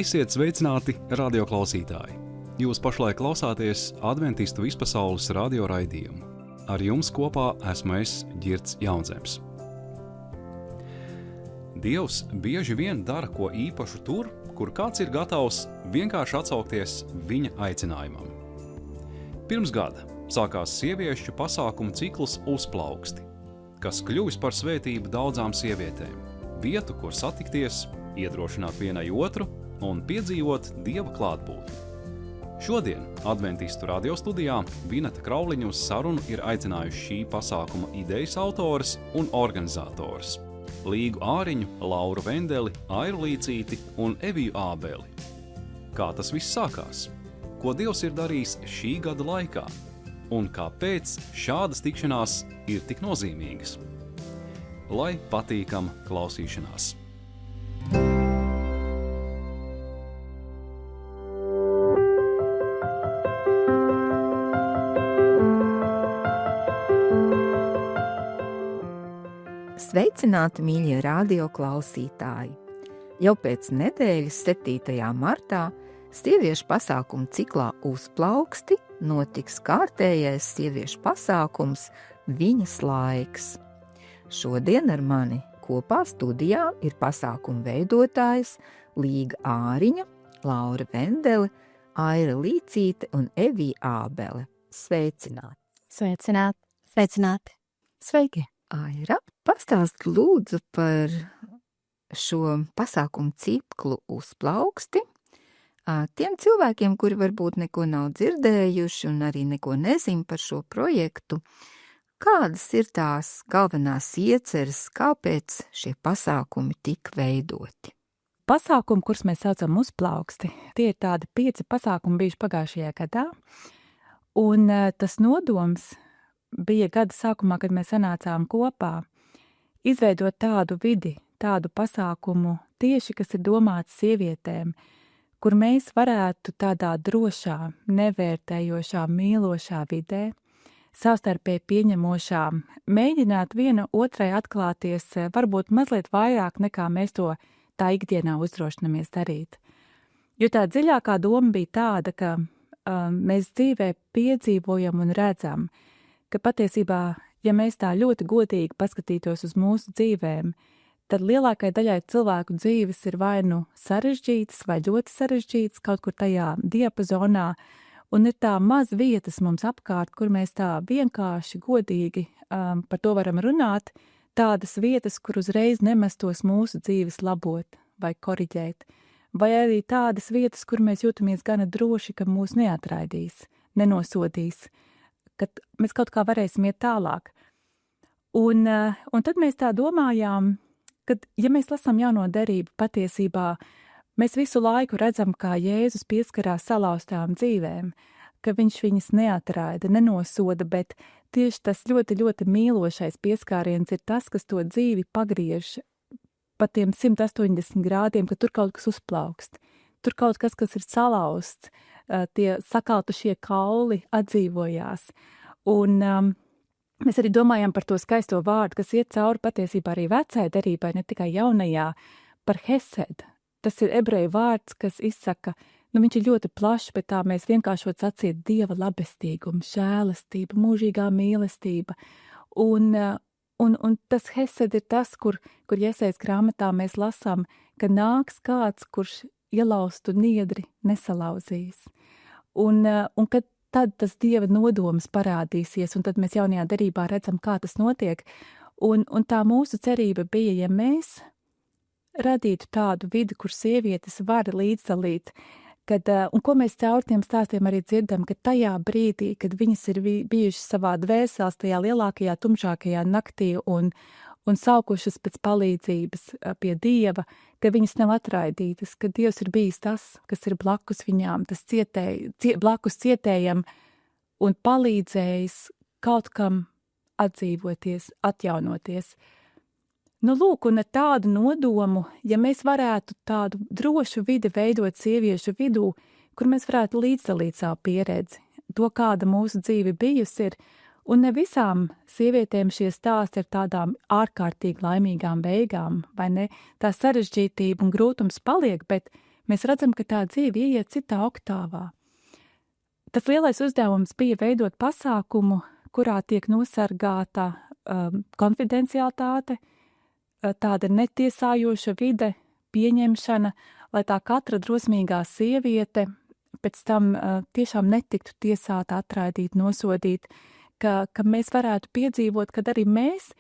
Esiet sveicināti, radioklausītāji! Jūs pašlaik klausāties Adventistu vispasaules radio raidījumu. Ar jums kopā esmu es, Ģirds Jaunzems. Dievs bieži vien dara ko īpašu tur, kur kāds ir gatavs vienkārši atsaukties viņa aicinājumam. Pirms gada sākās sieviešu pasākumu cikls Uzplauksti, kas kļuvis par svētību daudzām sievietēm, vietu, kur satikties, iedrošināt vienai otru un piedzīvot Dieva klātbūtni. Šodien Adventistu radio studijā Vineta Krauliņa uz sarunu ir aicinājuši šī pasākuma idejas autores un organizatores Līgu Āriņu, Lauru Vendeli, Airu Līcīti un Eviju Ābeli. Kā tas viss sākās? Ko Dievs ir darījis šī gada laikā? Un kāpēc šādas tikšanās ir tik nozīmīgas? Lai patīkama klausīšanās! Sveicināti, mīļie radio klausītāji! Jau pēc nedēļas 7. martā sieviešu pasākumu ciklā Uzplauksti notiks kārtējais sieviešu pasākums Viņas laiks. Šodien ar mani kopā studijā ir pasākumu veidotājs Līga Āriņa, Laura Vendele, Aira Līcīte un Evija Ābele. Sveicināti! Sveicināti! Sveicināti! Sveiki! Aira, pastāst lūdzu par šo pasākumu ciklu Uzplauksti tiem cilvēkiem, kuri varbūt neko nav dzirdējuši un arī neko nezin par šo projektu. Kādas ir tās galvenās ieceres, kāpēc šie pasākumi tika veidoti? Pasākumi, kurus mēs saucam Uzplauksti, tie ir tādi 5 pasākumi bijuši pagājušajā gadā, un tas nodoms bija gada sākumā, kad mēs sanācām kopā, izveidot tādu vidi, tādu pasākumu tieši, kas ir domāts sievietēm, kur mēs varētu tādā drošā, nevērtējošā, mīlošā vidē, savstarpēji pieņemošā, mēģināt viena otrai atklāties varbūt mazliet vairāk nekā mēs to tā ikdienā uzdrošinamies darīt. Jo tā dziļākā doma bija tāda, ka mēs dzīvē piedzīvojam un redzam, ka patiesībā, ja mēs tā ļoti godīgi paskatītos uz mūsu dzīvēm, tad lielākai daļai cilvēku dzīves ir vai nu sarežģītas vai ļoti sarežģītas kaut kur tajā diapazonā, un ir tā maz vietas mums apkārt, kur mēs tā vienkārši godīgi par to varam runāt, tādas vietas, kur uzreiz nemestos mūsu dzīves labot vai koriģēt, vai arī tādas vietas, kur mēs jūtamies gana droši, ka mūs neatraidīs, nenosodīs, kad mēs kaut kā varēsim iet tālāk. Un tad mēs tā domājām, ka, ja mēs lasām jauno derību, patiesībā mēs visu laiku redzam, kā Jēzus pieskarās salauztām dzīvēm, ka viņš viņas neatraida, nenosoda, bet tieši tas ļoti, ļoti mīlošais pieskāriens ir tas, kas to dzīvi pagriež pa tiem 180 grādiem, ka tur kaut kas uzplaukst. Tur kaut kas, kas ir salauzts, tie sakaltušie kauli atdzīvojās. Un mēs arī domājam par to skaisto vārdu, kas iet cauri patiesībā arī vecai derībai, ne tikai jaunajā, par hesed. Tas ir ebreju vārds, kas izsaka, viņš ir ļoti plašs, bet tā mēs vienkāršot sacīt Dieva labestīgums, žēlastība, mūžīgā mīlestība. Un tas hesed ir tas, kur Jesajas grāmatā mēs lasām, ka nāks kāds, kurš ielaustu niedri nesalauzīs. Un kad tad tas Dieva nodoms parādīsies, un tad mēs jaunajā derībā redzam, kā tas notiek. Un tā mūsu cerība bija, ja mēs radītu tādu vidi, kur sievietes var līdzdalīt, un ko mēs caur tiem stāstiem arī dzirdam, ka tajā brīdī, kad viņas ir bijušas savā dvēseles, tajā lielākajā, tumšākajā naktī un saukušas pēc palīdzības pie Dieva, ka viņas nav atraidītas, ka Dievs ir bijis tas, kas ir blakus viņām, tas blakus cietējam un palīdzējis kaut kam atdzīvoties, atjaunoties. Lūk, un ar tādu nodomu, ja mēs varētu tādu drošu vidi veidot sieviešu vidū, kur mēs varētu līdzdalīt savu pieredzi, to, kāda mūsu dzīve bijusi ir, un ne visām sievietēm šie stāsti ir tādām ārkārtīgi laimīgām beigām, vai ne? Tā sarežģītība un grūtums paliek, bet mēs redzam, ka tā dzīve ieiet citā oktāvā. Tas lielais uzdevums bija veidot pasākumu, kurā tiek nosargāta konfidencialitāte, tāda netiesājoša vide, pieņemšana, lai tā katra drosmīgā sieviete pēc tam tiešām netiktu tiesāta, atraidīt, nosodīt, ka mēs varētu piedzīvot, kad arī mēs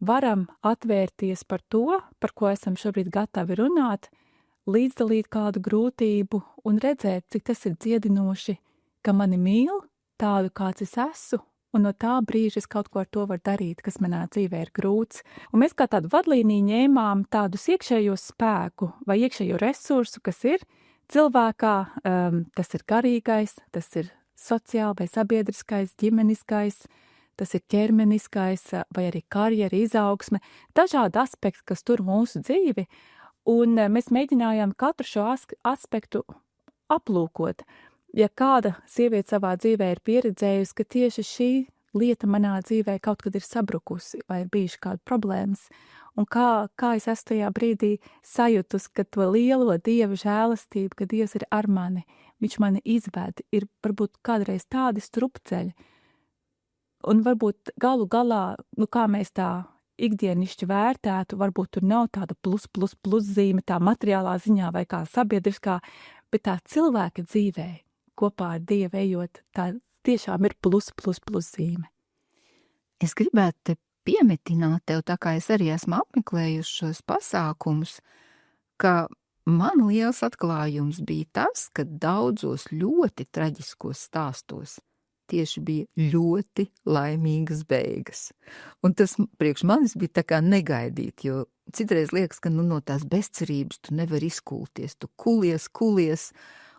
varam atvērties par to, par ko esam šobrīd gatavi runāt, līdzdalīt kādu grūtību un redzēt, cik tas ir dziedinoši, ka mani mīl tādu, kāds es esmu, un no tā brīža es kaut ko ar to varu darīt, kas manā dzīvē ir grūts. Un mēs kā tādu vadlīniju ņēmām tādus iekšējo spēku vai iekšējo resursu, kas ir cilvēkā, tas ir garīgais, tas ir sociāli vai sabiedriskais, ģimeniskais, tas ir ķermeniskais vai arī karjera, izaugsme, dažādi aspekti, kas tur mūsu dzīvi, un mēs mēģinājām katru šo aspektu aplūkot. Ja kāda sieviete savā dzīvē ir pieredzējusi, ka tieši šī lieta manā dzīvē kaut kad ir sabrukusi vai ir bijuši kādi problēmas, un kā es esmu tajā brīdī sajutus, ka to lielo Dieva žēlastību, ka Dievs ir ar mani, viņš mani izved, ir varbūt kādreiz tādi strupceļi, un varbūt galu galā, kā mēs tā ikdienišķi vērtētu, varbūt tur nav tāda plus zīme, tā materiālā ziņā vai kā sabiedriskā, bet tā cilvēka dzīvē kopā ar Dievu ejot, tā tiešām ir plus zīme. Es gribētu te piemetināt tev, tā kā es arī esmu apmeklējuši šos pasākumus, ka man liels atklājums bija tas, ka daudzos ļoti traģiskos stāstos tieši bija ļoti laimīgas beigas. Un tas priekš manis bija tā kā negaidīt, jo citreiz liekas, ka no tās bezcerības tu nevar izkulties, tu kulies,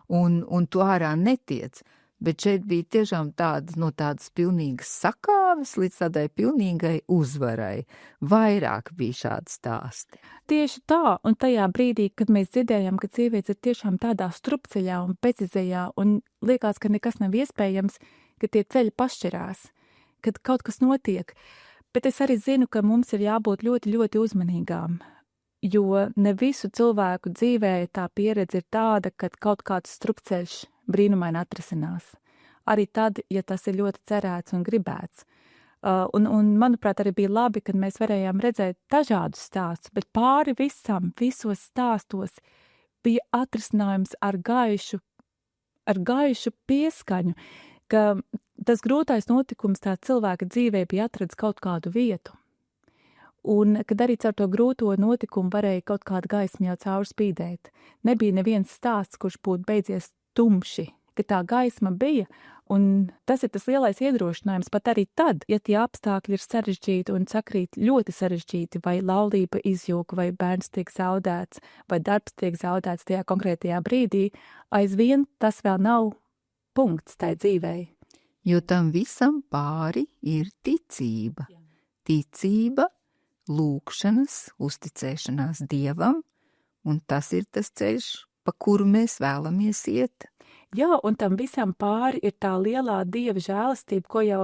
un tu ārā netiec. Bet šeit bija tiešām tādas pilnīgas sakāves līdz tādai pilnīgai uzvarai. Vairāk bija šādi stāsti. Tieši tā, un tajā brīdī, kad mēs dzirdējām, ka sievietes ir tiešām tādā strupceļā un pecizējā, un liekas, ka nekas nav iespējams, ka tie ceļi pašķirās, kad kaut kas notiek. Bet es arī zinu, ka mums ir jābūt ļoti, ļoti uzmanīgām, jo ne visu cilvēku dzīvē tā pieredze ir tāda, kad kaut kāds strupceļš brīnumaini atrasinās. Arī tad, ja tas ir ļoti cerēts un gribēts. Un manuprāt, arī bija labi, kad mēs varējām redzēt dažādus stāstus, bet pāri visam, visos stāstos bija atrisinājums ar gaišu pieskaņu, ka tas grūtais notikums tā cilvēka dzīvē bija atradis kaut kādu vietu. Un kad arī caur to grūto notikumu varēja kaut kādu gaismu jau caurspīdēt. Nebija neviens stāsts, kurš būtu beidzies tumši, ka tā gaisma bija, un tas ir tas lielais iedrošinājums pat arī tad, ja tie apstākļi ir sarežģīti un sakrīt ļoti sarežģīti, vai laulība izjūka, vai bērns tiek zaudēts, vai darbs tiek zaudēts tajā konkrētajā brīdī, aizvien tas vēl nav punkts tai dzīvei. Jo tam visam pāri ir ticība. Ticība, lūkšanas, uzticēšanās Dievam, un tas ir tas ceļš, pa kuru mēs vēlamies iet. Jā, un tam visam pāri ir tā lielā Dieva žēlastība, ko jau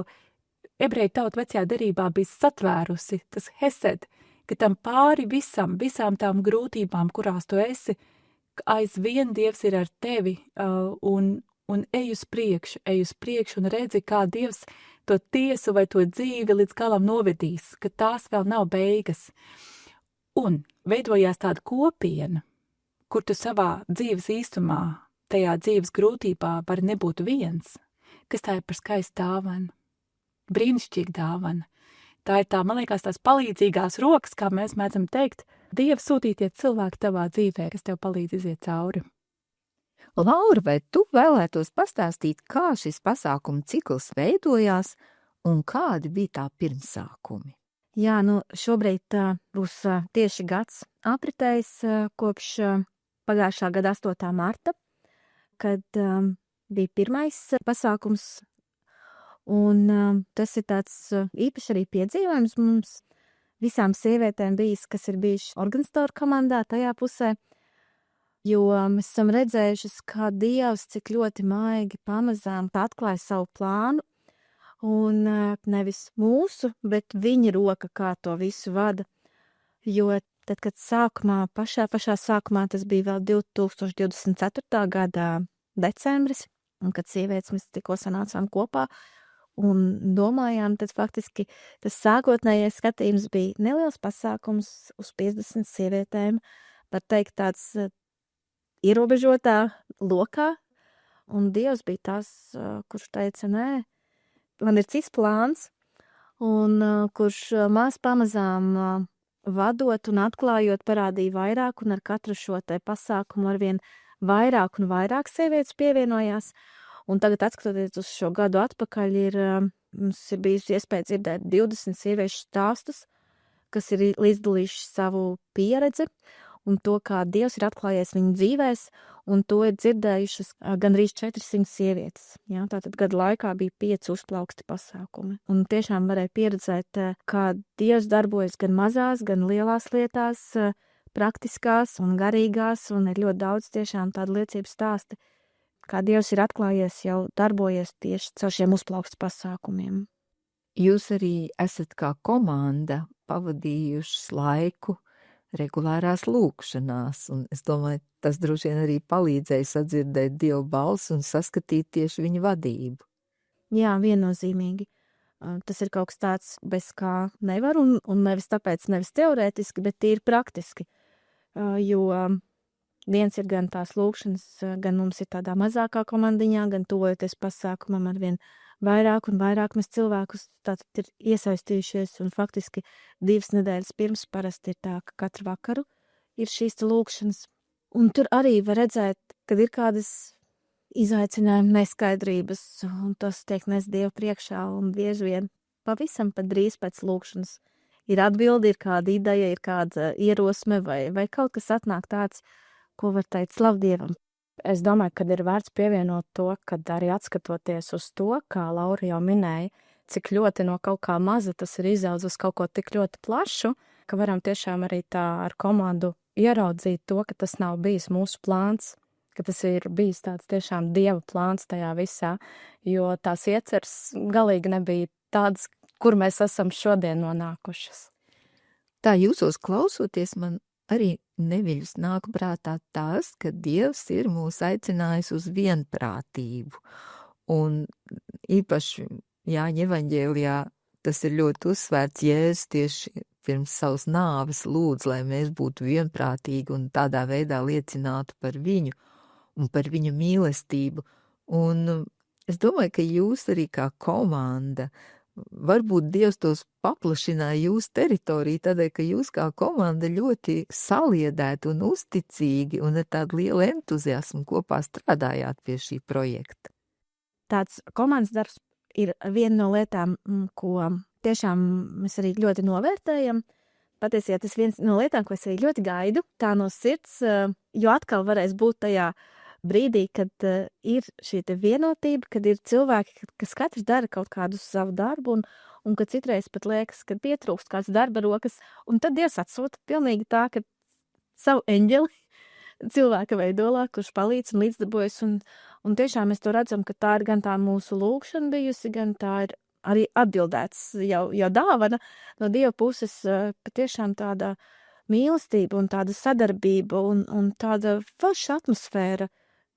ebreju tauta vecajā derībā bija satvērusi, tas hesed, ka tam pāri visām tām grūtībām, kurās tu esi, aizvien Dievs ir ar tevi, un ej uz priekšu un redzi, kā Dievs to tiesu vai to dzīvi līdz galam novedīs, ka tās vēl nav beigas. Un veidojās tāda kopiena, kur tu savā dzīves īstumā, tajā dzīves grūtībā vari nebūt viens, kas tā ir par skaistu dāvanu, brīnišķīgu dāvanu. Tā ir tā, man liekas, tās palīdzīgās rokas, kā mēs mēdzam teikt, Dieva sūtītie cilvēki tavā dzīvē, kas tev palīdz iziet cauri. Laura, vai tu vēlētos pastāstīt, kā šis pasākumu cikls veidojās un kādi bija tā pirmsākumi? Jā, šobrīd būs tieši gads apritējis kopš pagājušā gada 8. marta, kad bija pirmais pasākums, un tas ir tāds īpaši arī piedzīvojums mums visām sievietēm bijis, kas ir bijuši organizatoru komandā tajā pusē, jo mēs esam redzējušas, kā Dievs cik ļoti maigi pamazām atklāja savu plānu, un nevis mūsu, bet viņa roka, kā to visu vada. Jo tad, kad pašā sākumā, tas bija vēl 2024. gada decembris, un kad sievietes mēs tikko sanācām kopā un domājām, tad faktiski tas sākotnējais skatījums bija neliels pasākums uz 50 sievietēm, var teikt tāds ierobežotā lokā, un Dievs bija tas, kurš teica, nē, man ir cits plāns, un kurš maz pamazām vadot un atklājot parādīja vairāk, un ar katru šo te pasākumu arvien vairāk un vairāk sievietes pievienojās. Un tagad, atskatoties uz šo gadu atpakaļ, mums ir bijusi iespēja dzirdēt 20 sieviešu stāstus, kas ir līdzdalījuši savu pieredzi un to, kā Dievs ir atklājies viņu dzīvēs, un to ir dzirdējušas gandrīz 400 sievietes. Jā, tātad gadu laikā bija 5 uzplauksti pasākumi. Un tiešām varēja pieredzēt, kā Dievs darbojas gan mazās, gan lielās lietās, praktiskās un garīgās, un ir ļoti daudz tiešām tādu liecību stāsti, kā Dievs ir atklājies, jau darbojies tieši caur šiem uzplaukstu pasākumiem. Jūs arī esat kā komanda pavadījušas laiku regulārās lūkšanās, un es domāju, tas droši vien arī palīdzēja sadzirdēt Dieva balsi un saskatīt tieši viņa vadību. Jā, viennozīmīgi. Tas ir kaut kas tāds, bez kā nevar, un nevis teorētiski, bet tīri praktiski. Jo viens ir gan tās lūkšanas, gan mums ir tādā mazākā komandiņā, gan tuvojoties pasākumam arvien vairāk un vairāk mēs cilvēkus tātad ir iesaistījušies, un faktiski 2 nedēļas pirms parasti ir tā, ka katru vakaru ir šīs lūkšanas. Un tur arī var redzēt, kad ir kādas izaicinājumi, neskaidrības, un tas tiek nes Dievu priekšā, un bieži vien pavisam pat drīz pēc lūkšanas ir atbildi, ir kāda ideja, ir kāda ierosme vai kaut kas atnāk tāds, ko var teikt slavu Dievam. Es domāju, ka ir vērts pievienot to, kad arī atskatoties uz to, kā Laura jau minēja, cik ļoti no kaut kā maza tas ir izaudzis uz kaut ko tik ļoti plašu, ka varam tiešām arī tā ar komandu ieraudzīt to, ka tas nav bijis mūsu plāns, ka tas ir bijis tāds tiešām Dieva plāns tajā visā, jo tās ieceres galīgi nebija tādas, kur mēs esam šodien nonākušas. Tā jūsos klausoties, man arī neviļus nāk prātā tas, ka Dievs ir mūs aicinājis uz vienprātību. Un īpaši Jāņa evaņģēlijā tas ir ļoti uzsvērts. Jēzus tieši pirms savas nāves lūdz, lai mēs būtu vienprātīgi un tādā veidā liecinātu par viņu un par viņa mīlestību. Un es domāju, ka jūs arī kā komanda, varbūt Dievs tos paplašināja jūsu teritoriju, tādēļ, ka jūs kā komanda ļoti saliedēti un uzticīgi un ar tādu lielu entuziasmu kopā strādājāt pie šī projekta. Tāds komandas darbs ir viena no lietām, ko tiešām mēs arī ļoti novērtējam. Patiesībā tas viens no lietām, ko es arī ļoti gaidu, tā no sirds, jo atkal varēs būt tajā brīdī, kad ir šī te vienotība, kad ir cilvēki, kas katrs dara kaut kādu savu darbu, un kad citreiz pat liekas, kad pietrūkst kāds darba rokas, un tad Dievs atsūta pilnīgi tā, ka savu eņģeli cilvēka veidolā, kurš palīdz un līdzdarbojas, un tiešām mēs to redzam, ka tā ir gan tā mūsu lūkšana bijusi, gan tā ir arī atbildēts jau dāvana no Dieva puses, patiešām tāda mīlestība un tāda sadarbība un tāda forša atmosfēra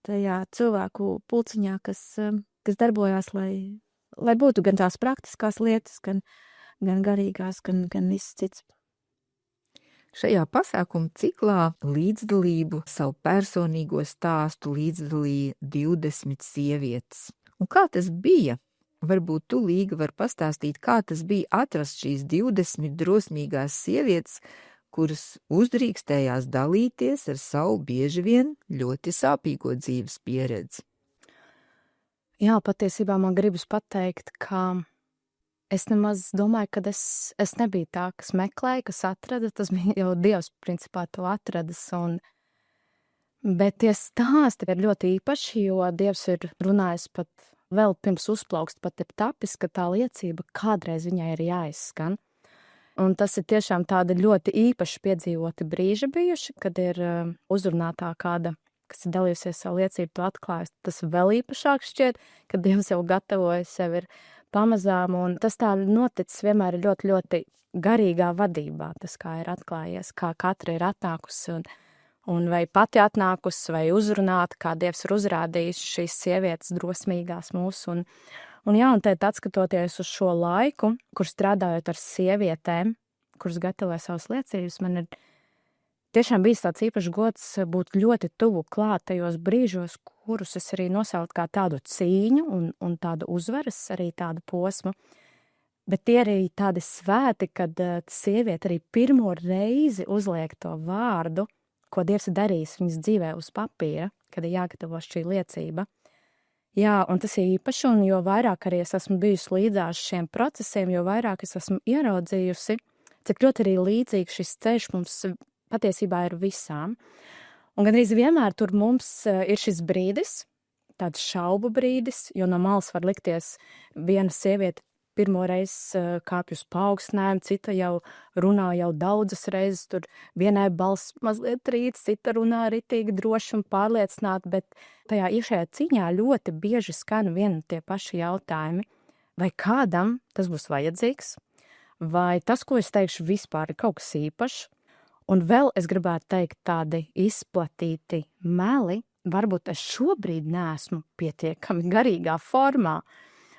tajā cilvēku pulciņā, kas darbojās, lai būtu gan tās praktiskās lietas, gan garīgās, gan viss cits. Šajā pasākuma ciklā līdzdalību savu personīgo stāstu līdzdalīja 20 sievietes. Un kā tas bija? Varbūt tu, Līga, var pastāstīt, kā tas bija atrast šīs 20 drosmīgās sievietes, kuras uzdrīkstējās dalīties ar savu bieži vien ļoti sāpīgo dzīves pieredzi. Jā, patiesībā man gribas pateikt, ka es nemaz domāju, ka es nebiju tā, kas meklēja, kas atrada, tas bija jau Dievs principā to atradas, bet tie stāsti ir ļoti īpaši, jo Dievs ir runājis pat vēl pirms uzplaukst, pat ir tapis, ka tā liecība kādreiz viņai ir jāizskan. Un tas ir tiešām tādi ļoti īpaši piedzīvoti brīži bijuši, kad ir uzrunātā kāda, kas ir dalījusies savu liecību, to atklājusi. Tas vēl īpašāk šķiet, kad Dievs jau gatavoja sevi ir pamazām, un tas tā noticis vienmēr ļoti, ļoti garīgā vadībā, tas kā ir atklājies, kā katra ir atnākusi, un vai pati atnākusi, vai uzrunāta, kā Dievs ir uzrādījis šīs sievietes drosmīgās mūsu, un tēt atskatoties uz šo laiku, kur strādājot ar sievietēm, kuras gatavoja savas liecības, man ir tiešām bijis tāds īpašs gods būt ļoti tuvu klāt tajos brīžos, kurus es arī nosaucu kā tādu cīņu un tādu uzvaras, arī tādu posmu. Bet tie arī tādi svēti, kad sieviete arī pirmo reizi uzliek to vārdu, ko Dievs ir darījis viņas dzīvē uz papīra, kad ir jāgatavo šī liecība. Jā, un tas ir īpaši, un jo vairāk arī es esmu bijusi līdzās šiem procesiem, jo vairāk es esmu ieraudzījusi, cik ļoti arī līdzīgs šis ceļš mums patiesībā ir visām. Un gandrīz vienmēr tur mums ir šis brīdis, tāds šaubu brīdis, jo no malas var likties viena sieviete pirmoreiz kāpj uz paaugstinājumu, cita jau runā jau daudzas reizes, tur vienai balss mazliet trīc, cita runā ritīgi droši un pārliecināti, bet tajā iekšējā cīņā ļoti bieži skan vieni tie paši jautājumi. Vai kādam tas būs vajadzīgs? Vai tas, ko es teikšu, vispār ir kaut kas īpašs? Un vēl es gribētu teikt tādi izplatīti meli, varbūt es šobrīd neesmu pietiekami garīgā formā,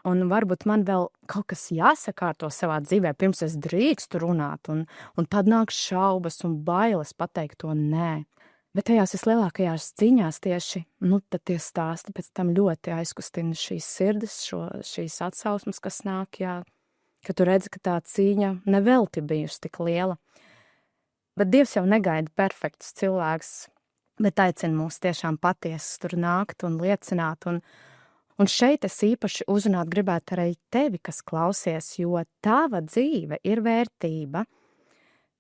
un varbūt man vēl kaut kas jāsakārto savā dzīvē, pirms es drīkstu runāt, un tad nāk šaubas un bailes pateikt to nē. Bet tajās vislielākajās cīņās tieši, tad tie stāsti pēc tam ļoti aizkustina šīs sirdis, šīs atsauksmes, kas nāk, ka tu redzi, ka tā cīņa nevelti bijusi tik liela. Bet Dievs jau negaida perfektus cilvēkus, bet aicina mūs tiešām patiesi tur nākt un liecināt. Un šeit es īpaši uzrunāt gribētu arī tevi, kas klausies, jo tava dzīve ir vērtība.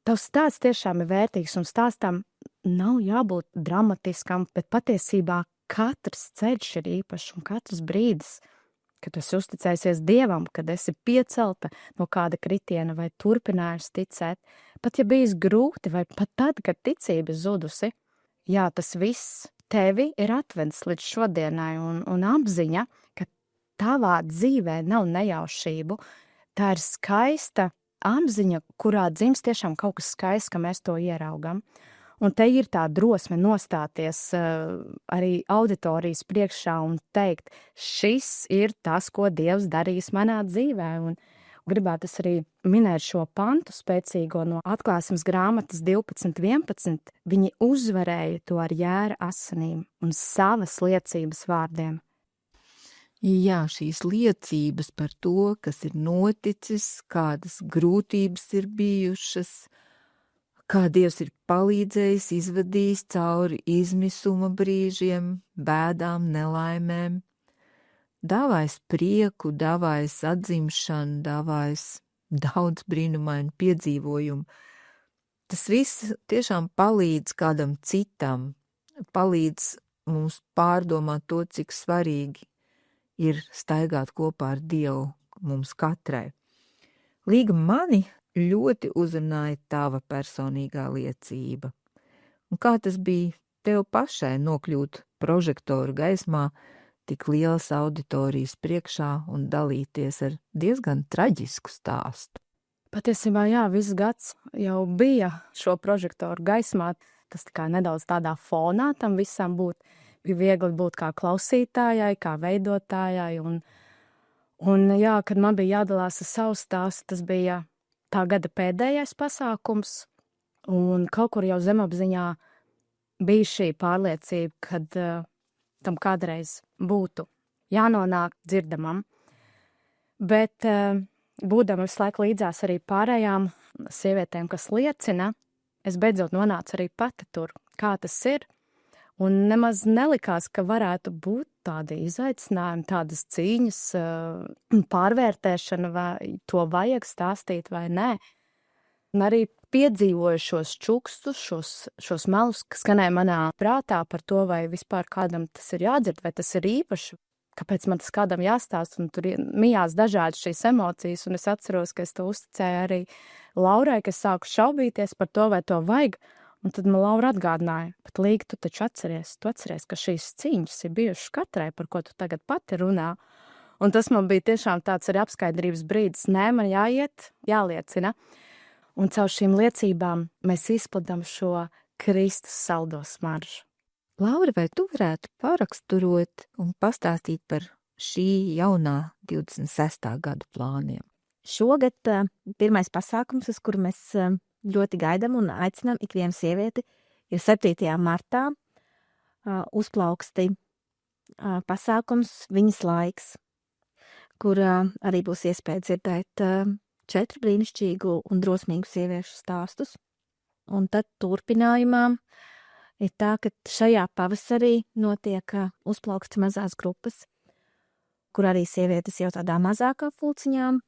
Tavs stāsts tiešām ir vērtīgs, un stāstam nav jābūt dramatiskam, bet patiesībā katrs ceļš ir īpašs un katrs brīdis, kad tu esi uzticējusies Dievam, kad esi piecelta no kāda kritiena vai turpinājusi ticēt, pat ja bijis grūti vai pat tad, kad ticība zudusi, tas viss tevi ir atvedis līdz šodienai un apziņa, ka tavā dzīvē nav nejaušību, tā ir skaista apziņa, kurā dzimst tiešām kaut kas skaists, ka mēs to ieraugam. Un te ir tā drosme nostāties arī auditorijas priekšā un teikt, šis ir tas, ko Dievs darīs manā dzīvē. Un gribētu es arī minēt šo pantu spēcīgo no Atklāsmes grāmatas 12.11. Viņi uzvarēja to ar jēra asinīm un savas liecības vārdiem. Jā, šīs liecības par to, kas ir noticis, kādas grūtības ir bijušas, kā Dievs ir palīdzējis, izvadījis cauri izmisuma brīžiem, bēdām, nelaimēm, dāvājis prieku, dāvājis atzimšanu, dāvājis daudz brīnumainu piedzīvojumu. Tas viss tiešām palīdz kādam citam, palīdz mums pārdomāt to, cik svarīgi ir staigāt kopā ar Dievu mums katrai. Līga mani ļoti uzrunāja tava personīgā liecība. Un kā tas bija tev pašai nokļūt prožektoru gaismā, tik lielas auditorijas priekšā un dalīties ar diezgan traģisku stāstu? Patiesībā, viss gads jau bija šo prožektoru gaismā, tas kā nedaudz tādā fonā tam visam būt, bija viegli būt kā klausītājai, kā veidotājai, un kad man bija jādalās ar savu stāstu, tas bija tā gada pēdējais pasākums, un kaut kur jau zemapziņā bija šī pārliecība, kad tam kādreiz būtu jānonāk dzirdamam. Bet būdama visu laiku līdzās arī pārējām sievietēm, kas liecina, es beidzot nonācu arī pati tur, kā tas ir, un nemaz nelikās, ka varētu būt tādi izaicinājumi, tādas cīņas, pārvērtēšana, vai to vajag stāstīt vai nē. Un arī piedzīvoju šos čukstus, šos melus, kas skanēja manā prātā par to, vai vispār kādam tas ir jādzird, vai tas ir īpaši, kāpēc man tas kādam jāstāst, un tur mijās dažādas šīs emocijas, un es atceros, ka es to uzticēju arī Laurai, ka es sāku šaubīties par to, vai to vajag. Un tad man Laura atgādināja, bet Līga, tu taču atceries, ka šīs cīņas ir bijušas katrai, par ko tu tagad pati runā. Un tas man bija tiešām tāds arī apskaidrības brīdis. Nē, man jāiet, jāliecina. Un caur šīm liecībām mēs izplatām šo Kristus saldo smaržu. Laura, vai tu varētu paraksturot un pastāstīt par šī jaunā 26. gada plāniem? Šogad pirmais pasākums, uz kuru mēs ļoti gaidām un aicinām ikvienu sievieti, ir 7. martā uzplauksti pasākums Viņas laiks, kur arī būs iespēja dzirdēt 4 brīnišķīgu un drosmīgu sieviešu stāstus. Un tad turpinājumā ir tā, ka šajā pavasarī notiek uzplauksti mazās grupas, kur arī sievietes jau tādā mazākā pulciņām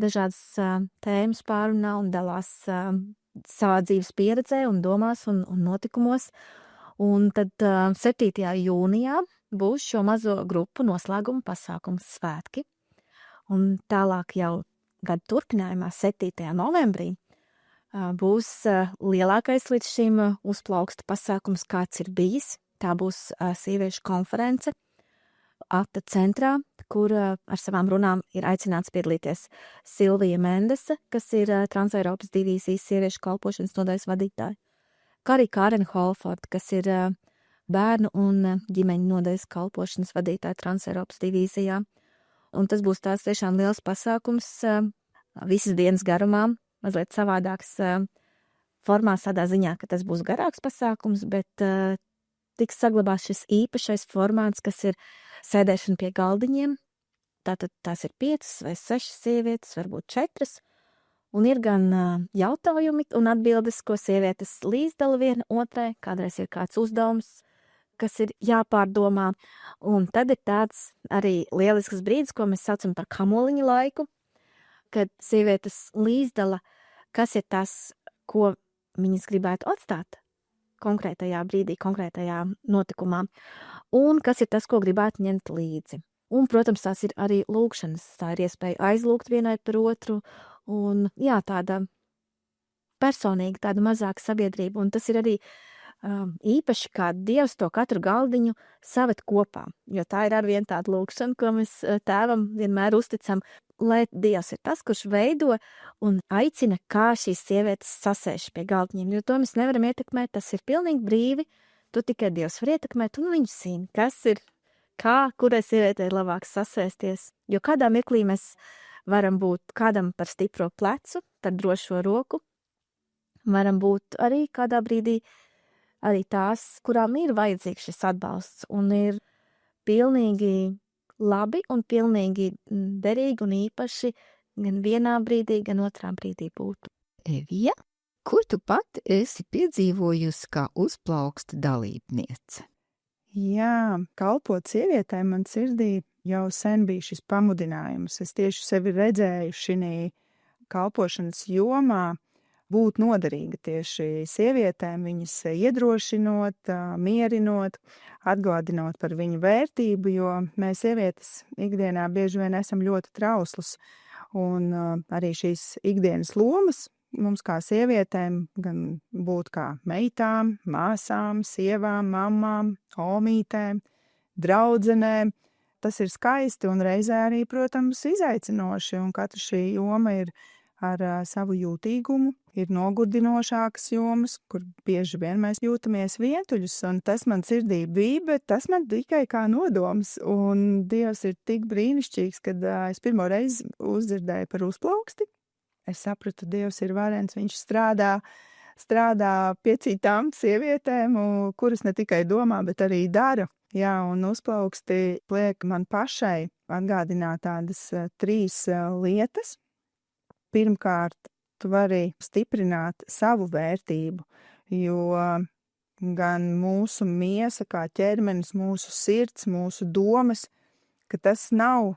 dažādas tēmas pārunā un dalās savā dzīves pieredzē un domās un notikumos. Un tad 7. jūnijā būs šo mazo grupu noslēguma pasākums svētki. Un tālāk jau gada turpinājumā 7. novembrī būs lielākais līdz šim uzplauksta pasākums, kāds ir bijis. Tā būs sieviešu konference Ata centrā, kur ar savām runām ir aicināts piedalīties Silvija Mendese, kas ir Transeiropas divīzijas sieviešu kalpošanas nodaļas vadītāja, kā arī Karen Holford, kas ir bērnu un ģimeņu nodaļas kalpošanas vadītāja Transeiropas divīzijā. Un tas būs tās tiešām liels pasākums visas dienas garumā, mazliet savādāks formās tādā ziņā, ka tas būs garāks pasākums, bet tiks saglabās šis īpašais formāts, kas ir sēdēšana pie galdiņiem. Tātad tās ir 5 vai 6 sievietes, varbūt 4. Un ir gan jautājumi un atbildes, ko sievietes līdzdala viena otrai, kādreiz ir kāds uzdevums, kas ir jāpārdomā. Un tad ir tāds arī lielisks brīdis, ko mēs saucam par kamoliņu laiku, kad sievietes līdzdala, kas ir tas, ko viņas gribētu atstāt konkrētajā brīdī, konkrētajā notikumā, un kas ir tas, ko gribētu ņemt līdzi. Un, protams, tās ir arī lūgšanas, tā ir iespēja aizlūgt vienai par otru, un jā, tāda personīga, tāda mazāka sabiedrība, un tas ir arī īpaši, kā Dievs to katru galdiņu saved kopā, jo tā ir arvien tāda lūgšana, ko mēs tēvam vienmēr uzticam, lai Dievs ir tas, kurš veido un aicina, kā šīs sievietes sasēž pie galdiņiem, jo to mēs nevaram ietekmēt, tas ir pilnīgi brīvi, tu tikai Dievs var ietekmēt, un viņš zina, kas ir, kā, kurai sievietei ir labāk sasēsties, jo kādā mirklī mēs varam būt kādam par stipro plecu, par drošo roku, varam būt arī kādā brīdī arī tās, kurām ir vajadzīgs šis atbalsts, un ir pilnīgi labi un pilnīgi derīgi un īpaši gan vienā brīdī, gan otrā brīdī būt. Evija, kur tu pat esi piedzīvojusi kā uzplauksta dalībniece? Jā, kalpot sievietēm man sirdī jau sen bija šis pamudinājums. Es tieši sevi redzēju šinī kalpošanas jomā, būt noderīga tieši sievietēm, viņas iedrošinot, mierinot, atgādinot par viņu vērtību, jo mēs sievietes ikdienā bieži vien esam ļoti trauslas, un arī šīs ikdienas lomas mums kā sievietēm gan būt kā meitām, māsām, sievām, mamām, omītēm, draudzenēm. Tas ir skaisti un reizē arī, protams, izaicinoši, un katra šī joma ir ar savu jūtīgumu, ir nogurdinošākas jomas, kur bieži vien mēs jūtamies vientuļus, un tas man sirdī bija, bet tas man tikai kā nodoms, un Dievs ir tik brīnišķīgs, kad es pirmo reizi uzdzirdēju par uzplauksti. Es sapratu, Dievs ir varens, viņš strādā pie citām sievietēm, kuras ne tikai domā, bet arī dara. Jā, un uzplauksti liek man pašai atgādināt tādas 3 lietas. Pirmkārt, tu vari stiprināt savu vērtību, jo gan mūsu miesa, kā ķermenis, mūsu sirds, mūsu domas, ka tas nav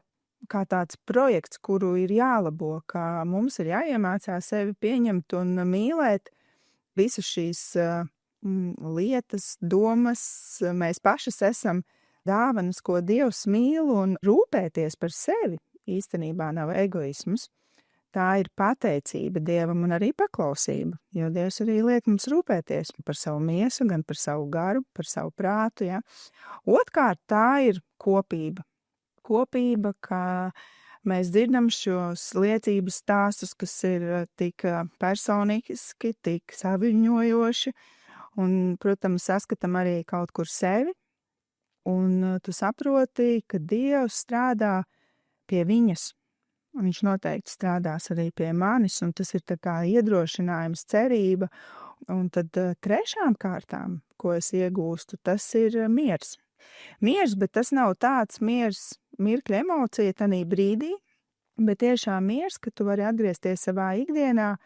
kā tāds projekts, kuru ir jālabo, kā mums ir jāiemācās sevi pieņemt un mīlēt. Visas šīs lietas, domas, mēs pašas esam dāvanas, ko Dievs mīl, un rūpēties par sevi īstenībā nav egoisms. Tā ir pateicība Dievam un arī paklausība, jo Dievs arī liek mums rūpēties par savu miesu, gan par savu garu, par savu prātu. Ja? Otkārt, tā ir kopība. kopība, ka mēs dzirdam šos liecības stāstus, kas ir tik personiski, tik saviņojoši, un, protams, saskatam arī kaut kur sevi, un tu saproti, ka Dievs strādā pie viņas. Viņš noteikti strādās arī pie manis, un tas ir tā kā iedrošinājums, cerība. Un tad trešām kārtām, ko es iegūstu, tas ir miers. Miers, bet tas nav tāds miers, mirkļa emocija tanī brīdī, bet tiešām miers, ka tu vari atgriezties savā ikdienā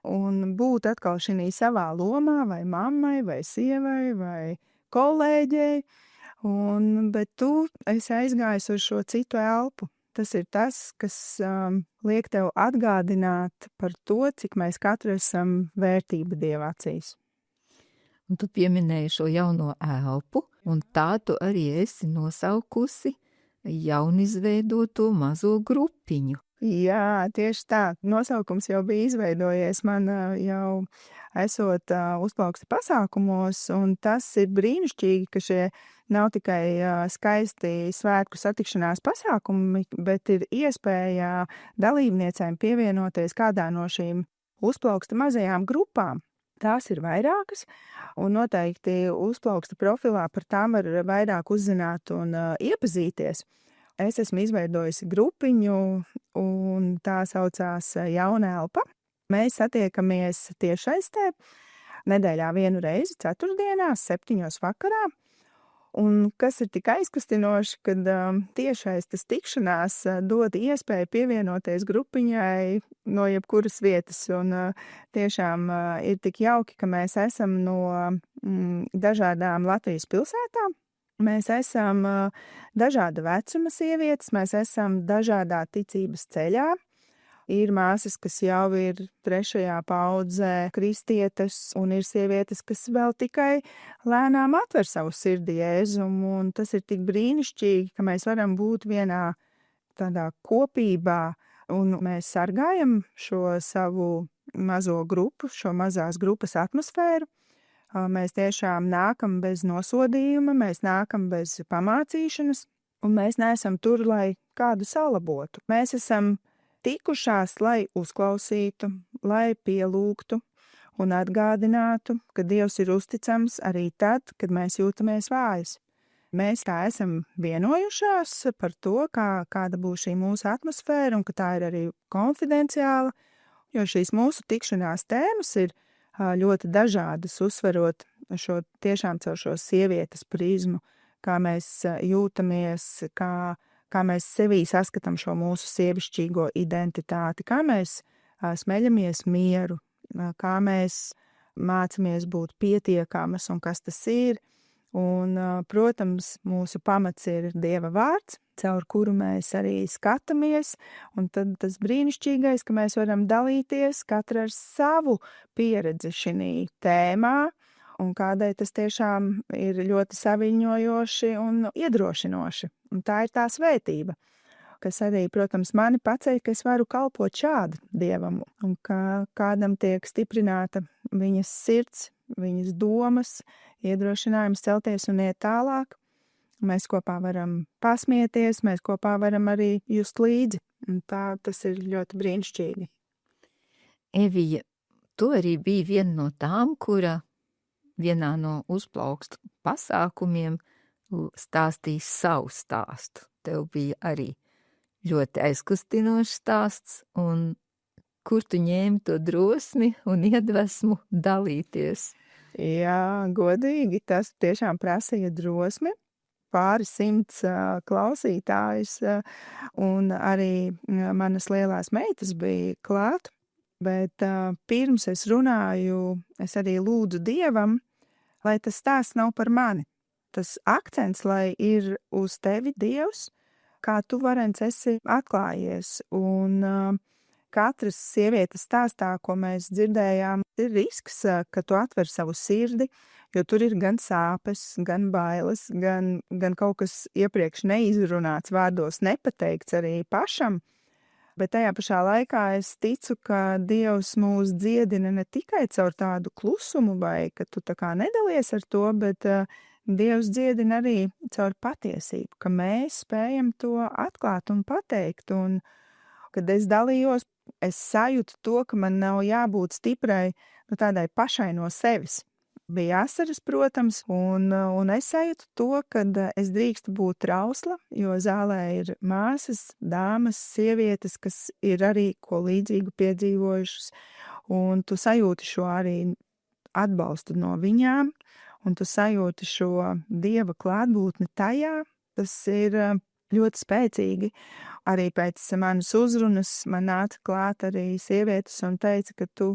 un būt atkal šī savā lomā, vai mammai, vai sievai, vai kolēģei, bet tu esi aizgājis uz šo citu elpu. Tas ir tas, kas liek tev atgādināt par to, cik mēs katru esam vērtība Dieva acīs. Un tu pieminēji šo jauno elpu, un tā tu arī esi nosaukusi jaunizveidoto mazo grupiņu. Jā, tieši tā. Nosaukums jau bija izveidojies man jau esot uzplauksta pasākumos, un tas ir brīnišķīgi, ka šie nav tikai skaisti svētku satikšanās pasākumi, bet ir iespēja dalībniecēm pievienoties kādā no šīm uzplauksta mazajām grupām. Tās ir vairākas, un noteikti uzplauksta profilā par tām var vairāk uzzināt un iepazīties. Es esmu izveidojusi grupiņu, un tā saucās Jauna elpa. Mēs satiekamies tiešsaistē nedēļā vienu reizi, ceturtdienās, 7:00 vakarā. Un kas ir tik aizkustinoši, kad tiešsaistes tikšanās dod iespēju pievienoties grupiņai no jebkuras vietas. Un tiešām ir tik jauki, ka mēs esam no dažādām Latvijas pilsētām. Mēs esam dažāda vecuma sievietes, mēs esam dažādā ticības ceļā. Ir māsas, kas jau ir 3. paudzē kristietes, un ir sievietes, kas vēl tikai lēnām atver savu sirdi Jēzumu, un tas ir tik brīnišķīgi, ka mēs varam būt vienā tādā kopībā, un mēs sargājam šo savu mazo grupu, šo mazās grupas atmosfēru. Mēs tiešām nākam bez nosodījuma, mēs nākam bez pamācīšanas, un mēs neesam tur, lai kādu salabotu. Mēs esam tikušās, lai uzklausītu, lai pielūgtu un atgādinātu, ka Dievs ir uzticams arī tad, kad mēs jūtamies vājas. Mēs tā esam vienojušās par to, kāda būs šī mūsu atmosfēra, un ka tā ir arī konfidenciāla, jo šīs mūsu tikšanās tēmas ir ļoti dažādas, uzsverot šo tiešām caur šo sievietes prizmu, kā mēs jūtamies, kā mēs sevī saskatām šo mūsu sievišķīgo identitāti, kā mēs smeļamies mieru, kā mēs mācamies būt pietiekamas un kas tas ir. Un, protams, mūsu pamats ir Dieva vārds, caur kuru mēs arī skatāmies, un tad tas brīnišķīgais, ka mēs varam dalīties katra ar savu pieredzi šī tēmā, un kādai tas tiešām ir ļoti saviņojoši un iedrošinoši. Un tā ir tā svētība, kas arī, protams, mani paceļ, ka es varu kalpot šādi Dievam, un ka kādam tiek stiprināta viņas sirds, viņas domas, iedrošinājums celties un iet tālāk. Mēs kopā varam pasmieties, mēs kopā varam arī just līdzi. Un tā tas ir ļoti brīnišķīgi. Evija, tu arī biji viena no tām, kura vienā no uzplaukstu pasākumiem stāstīja savu stāstu. Tev bija arī ļoti aizkustinošs stāsts, un kur tu ņēmi to drosmi un iedvesmu dalīties? Jā, godīgi, tas tiešām prasīja drosmi. Pāris 100 klausītājus, un arī manas lielās meitas bija klāt. Bet pirms es runāju, es arī lūdzu Dievam, lai tas stāsts nav par mani. Tas akcents, lai ir uz tevi, Dievs, kā tu varens esi atklājies. Un katras sievietes stāstā, ko mēs dzirdējām, ir risks, ka tu atver savu sirdi, jo tur ir gan sāpes, gan bailes, gan kaut kas iepriekš neizrunāts vārdos, nepateikts arī pašam. Bet tajā pašā laikā es ticu, ka Dievs mūs dziedina ne tikai caur tādu klusumu, vai ka tu tā kā nedalies ar to, bet Dievs dziedina arī caur patiesību, ka mēs spējam to atklāt un pateikt. Un, kad es dalījos, es sajūtu to, ka man nav jābūt stiprai, tādai pašai no sevis. Bija asaras, protams, un es sajūtu to, ka es drīkstu būt trausla, jo zālē ir māsas, dāmas, sievietes, kas ir arī ko līdzīgu piedzīvojušas, un tu sajūti šo arī atbalstu no viņām, un tu sajūti šo Dieva klātbūtni tajā. Tas ir ļoti spēcīgi. Arī pēc manas uzrunas man nāca klāt arī sievietes un teica, ka tu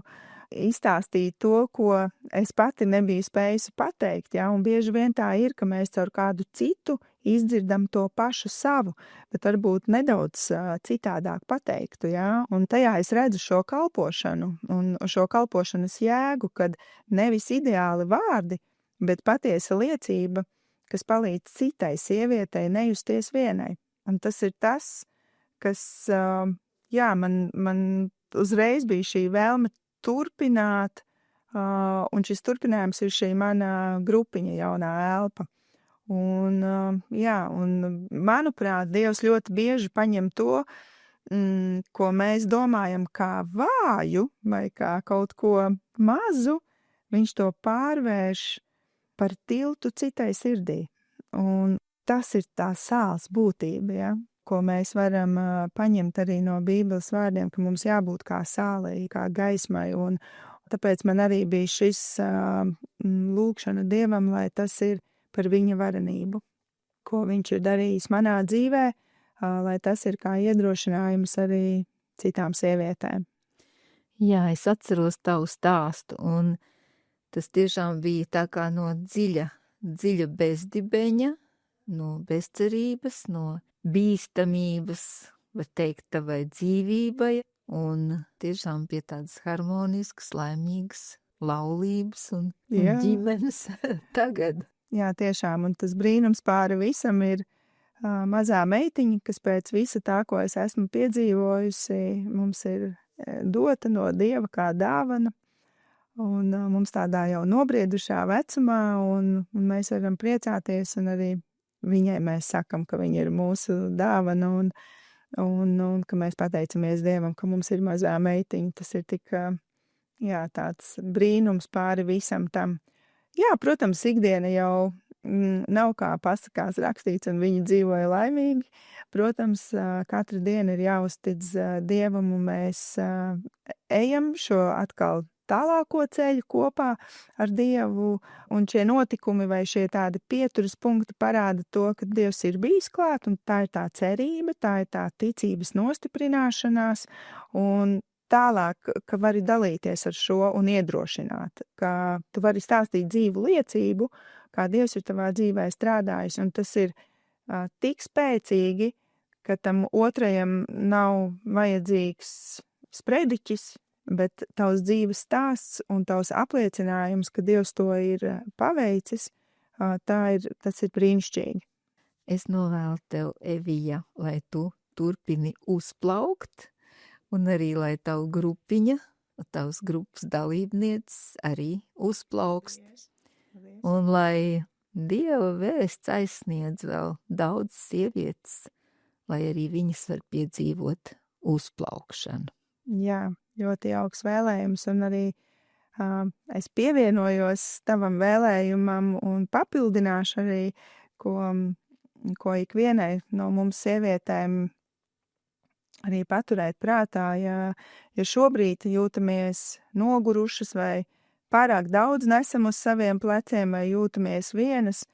izstāstīja to, ko es pati nebiju spējusi pateikt, ja? Un bieži vien tā ir, ka mēs caur kādu citu izdzirdam to pašu savu, bet varbūt nedaudz citādāk pateiktu, ja? Un tajā es redzu šo kalpošanu un šo kalpošanas jēgu, kad nevis ideāli vārdi, bet patiesa liecība, kas palīdz citai sievietei nejusties vienai. Un tas ir tas, kas, man uzreiz bija šī vēlme turpināt, un šis turpinājums ir šī mana grupiņa Jaunā elpa. Un manuprāt, Dievs ļoti bieži paņem to, ko mēs domājam kā vāju vai kā kaut ko mazu, viņš to pārvērš par tiltu citai sirdī. Un tas ir tā sāls būtība, ja? Ko mēs varam paņemt arī no Bībeles vārdiem, ka mums jābūt kā sālei, kā gaismai, un tāpēc man arī bija šis lūkšana Dievam, lai tas ir par viņa varenību, ko viņš ir darījis manā dzīvē, lai tas ir kā iedrošinājums arī citām sievietēm. Jā, es atceros tavu stāstu, un tas tiešām bija tā kā no dziļa bezdibeņa, no bezcerības, no bīstamības, var teikt, tavai dzīvībai, un tiešām pie tādas harmoniskas, laimīgas laulības un ģimenes tagad. Jā, tiešām, un tas brīnums pāri visam ir mazā meitiņa, kas pēc visa tā, ko es esmu piedzīvojusi, mums ir dota no Dieva kā dāvana, un mums tādā jau nobriedušā vecumā, un mēs varam priecāties, un arī viņai mēs sakam, ka viņa ir mūsu dāvana, un ka mēs pateicamies Dievam, ka mums ir mazā meitiņa. Tas ir tik, tāds brīnums pāri visam tam. Jā, protams, ikdiena jau nav kā pasakās rakstīts, un viņi dzīvoja laimīgi. Protams, katra diena ir jāuztic Dievam, un mēs ejam šo atkal tālāko ceļu kopā ar Dievu, un šie notikumi vai šie tādi pieturas punkti parāda to, ka Dievs ir bijis klāt, un tā ir tā cerība, tā ir tā ticības nostiprināšanās, un tālāk, ka vari dalīties ar šo un iedrošināt, ka tu vari stāstīt dzīvu liecību, kā Dievs ir tavā dzīvē strādājis, un tas ir tik spēcīgi, ka tam otrajam nav vajadzīgs sprediķis, bet tavs dzīves stāsts un tavs apliecinājums, ka Dievs to ir paveicis, tas ir brīnišķīgi. Es novēlu tev, Evija, lai tu turpini uzplaukt, un arī lai tavu grupiņa, tavs grupas dalībnieces arī uzplaukst. Un lai Dieva vēsts aizsniedz vēl daudz sievietes, lai arī viņas var piedzīvot uzplaukšanu. Jā, ļoti jauks vēlējums, un arī es pievienojos tavam vēlējumam un papildināšu arī, ko ikvienai no mums sievietēm arī paturēt prātā, ja šobrīd jūtamies nogurušas vai pārāk daudz nesam uz saviem pleciem vai jūtamies vienas,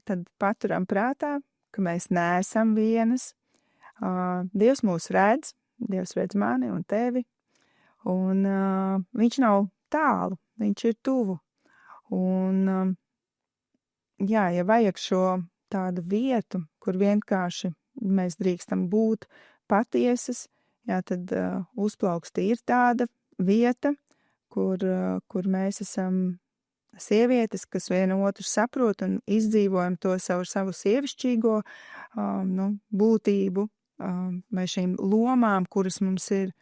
tad paturam prātā, ka mēs neesam vienas. Dievs mūs redz, Dievs redz mani un tevi, un viņš nav tālu, viņš ir tuvu. Un, ja vajag šo tādu vietu, kur vienkārši mēs drīkstam būt patiesas, tad uzplaukstī ir tāda vieta, kur mēs esam sievietes, kas viena otru saprot un izdzīvojam to savu sievišķīgo būtību, vai šīm lomām, kuras mums ir,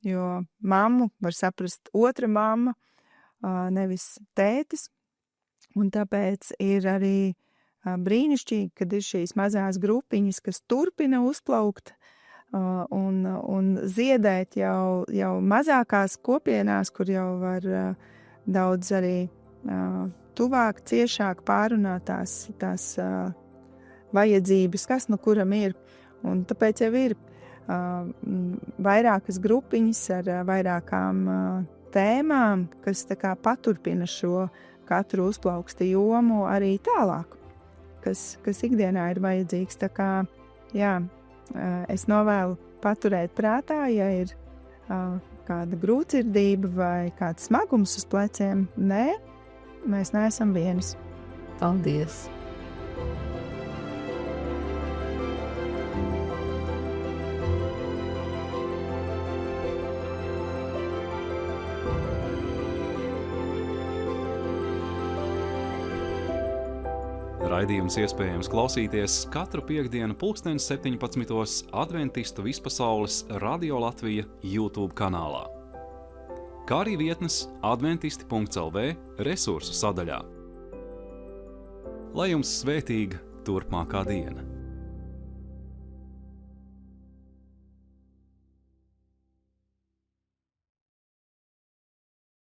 jo mammu var saprast otra mamma, nevis tētis, un tāpēc ir arī brīnišķīgi, kad ir šīs mazās grupiņas, kas turpina uzplaukt un ziedēt jau mazākās kopienās, kur jau var daudz arī tuvāk, ciešāk pārunāt tās vajadzības, kas nu kuram ir. Un tāpēc jau ir vairākas grupiņas ar vairākām tēmām, kas tā kā paturpina šo katru uzplauksti jomu arī tālāk, kas ikdienā ir vajadzīgs. Tā kā, jā, es novēlu paturēt prātā, ja ir kāda grūtsirdība vai kāds smagums uz pleciem. Nē, mēs neesam vienas. Paldies! Raidījums iespējams klausīties katru piektdienu 17:00 Adventistu vispasaules Radio Latvija YouTube kanālā, kā arī vietnes adventisti.lv resursu sadaļā. Lai jums svētīga turpmākā diena!